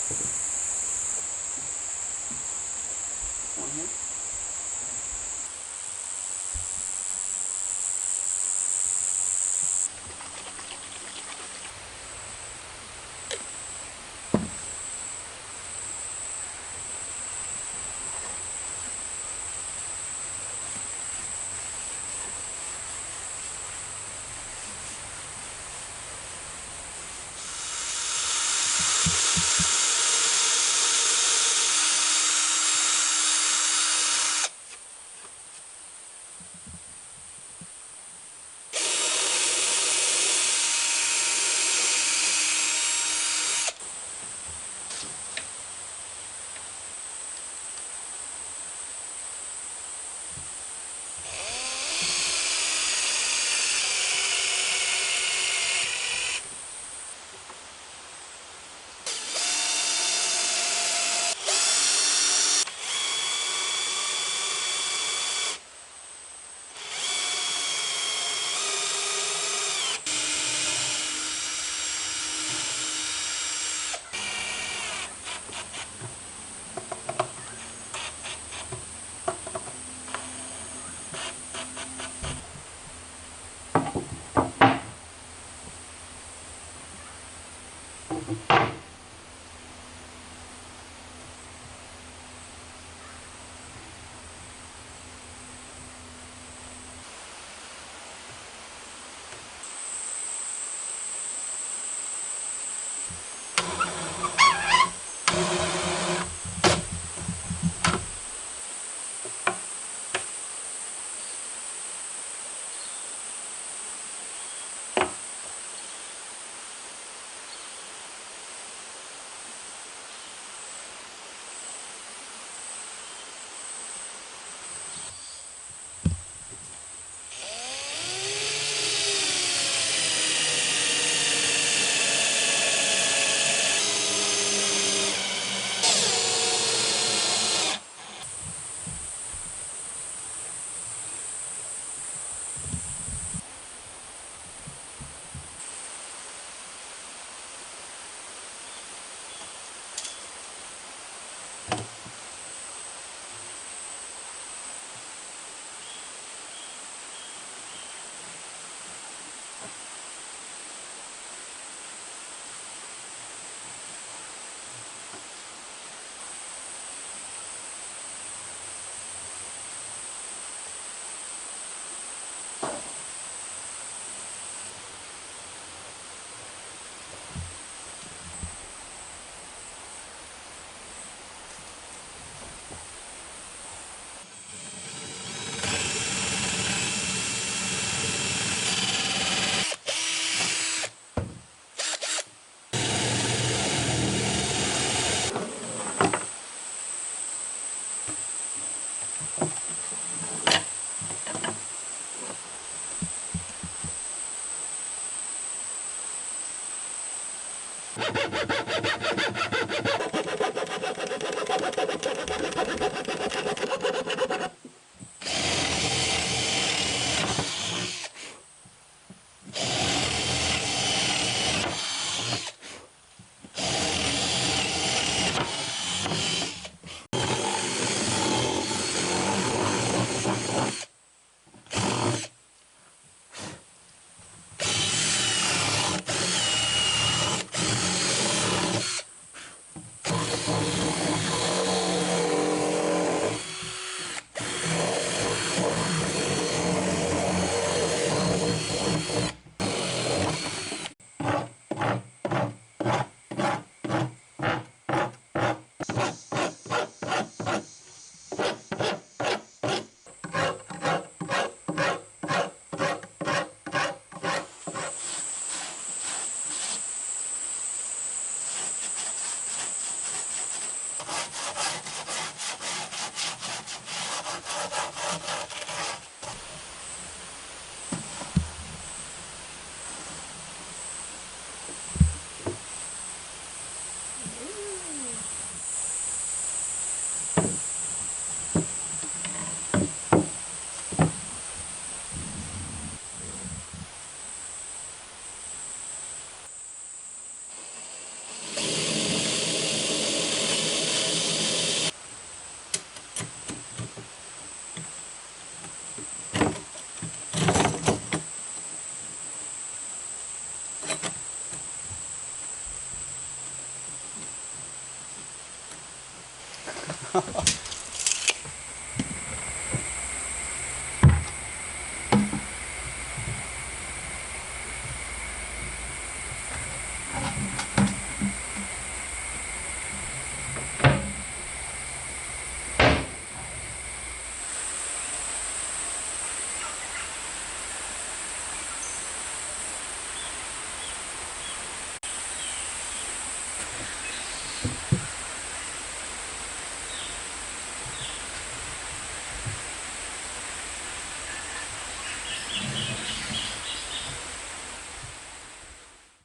One here.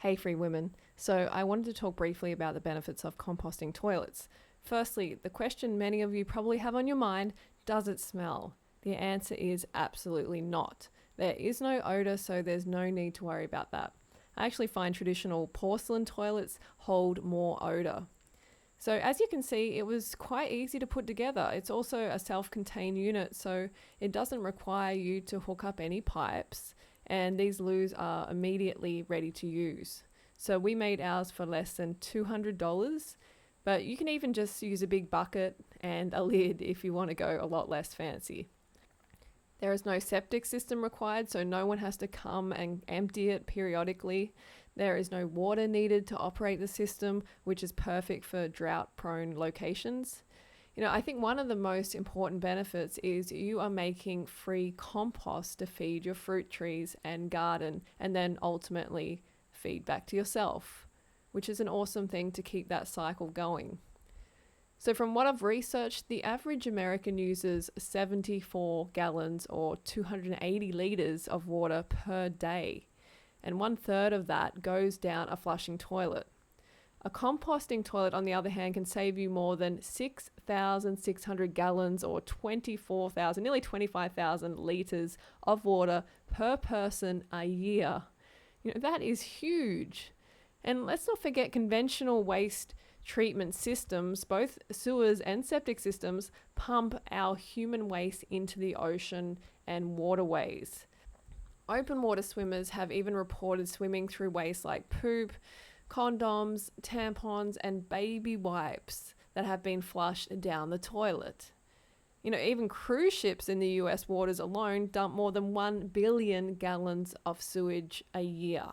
Hey, free women. So, I wanted to talk briefly about the benefits of composting toilets. Firstly, the question many of you probably have on your mind, does it smell? The answer is absolutely not. There is no odour, so there's no need to worry about that. I actually find traditional porcelain toilets hold more odour. So, as you can see, it was quite easy to put together. It's also a self contained unit, so it doesn't require you to hook up any pipes, and these loos are immediately ready to use. So, we made ours for less than $200, but you can even just use a big bucket and a lid if you want to go a lot less fancy. There is no septic system required, so no one has to come and empty it periodically. There is no water needed to operate the system, which is perfect for drought-prone locations. I think one of the most important benefits is you are making free compost to feed your fruit trees and garden, and then ultimately feed back to yourself, which is an awesome thing to keep that cycle going. So from what I've researched, the average American uses 74 gallons or 280 litres of water per day, and 1/3 of that goes down a flushing toilet. A composting toilet, on the other hand, can save you more than 6,600 gallons or 24,000, nearly 25,000 litres of water per person a year. That is huge. And let's not forget conventional waste treatment systems, both sewers and septic systems, pump our human waste into the ocean and waterways. Open water swimmers have even reported swimming through waste like poop, condoms, tampons, and baby wipes that have been flushed down the toilet. Even cruise ships in the US waters alone dump more than 1 billion gallons of sewage a year.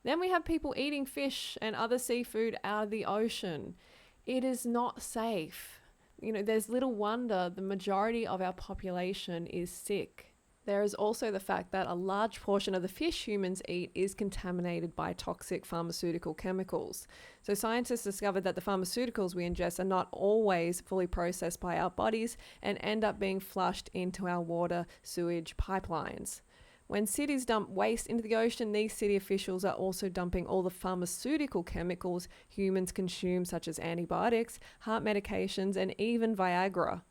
Then we have people eating fish and other seafood out of the ocean. It is not safe. There's little wonder the majority of our population is sick. There is also the fact that a large portion of the fish humans eat is contaminated by toxic pharmaceutical chemicals. So scientists discovered that the pharmaceuticals we ingest are not always fully processed by our bodies and end up being flushed into our water sewage pipelines. When cities dump waste into the ocean, these city officials are also dumping all the pharmaceutical chemicals humans consume, such as antibiotics, heart medications, and even Viagra.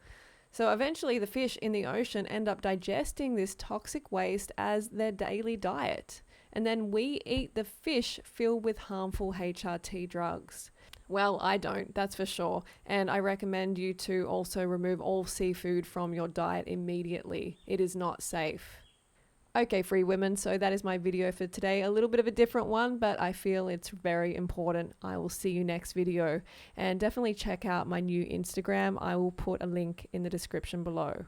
So eventually the fish in the ocean end up digesting this toxic waste as their daily diet. And then we eat the fish filled with harmful HRT drugs. Well, I don't, that's for sure. And I recommend you to also remove all seafood from your diet immediately. It is not safe. Okay, free women, so that is my video for today. A little bit of a different one, but I feel it's very important. I will see you next video. And definitely check out my new Instagram. I will put a link in the description below.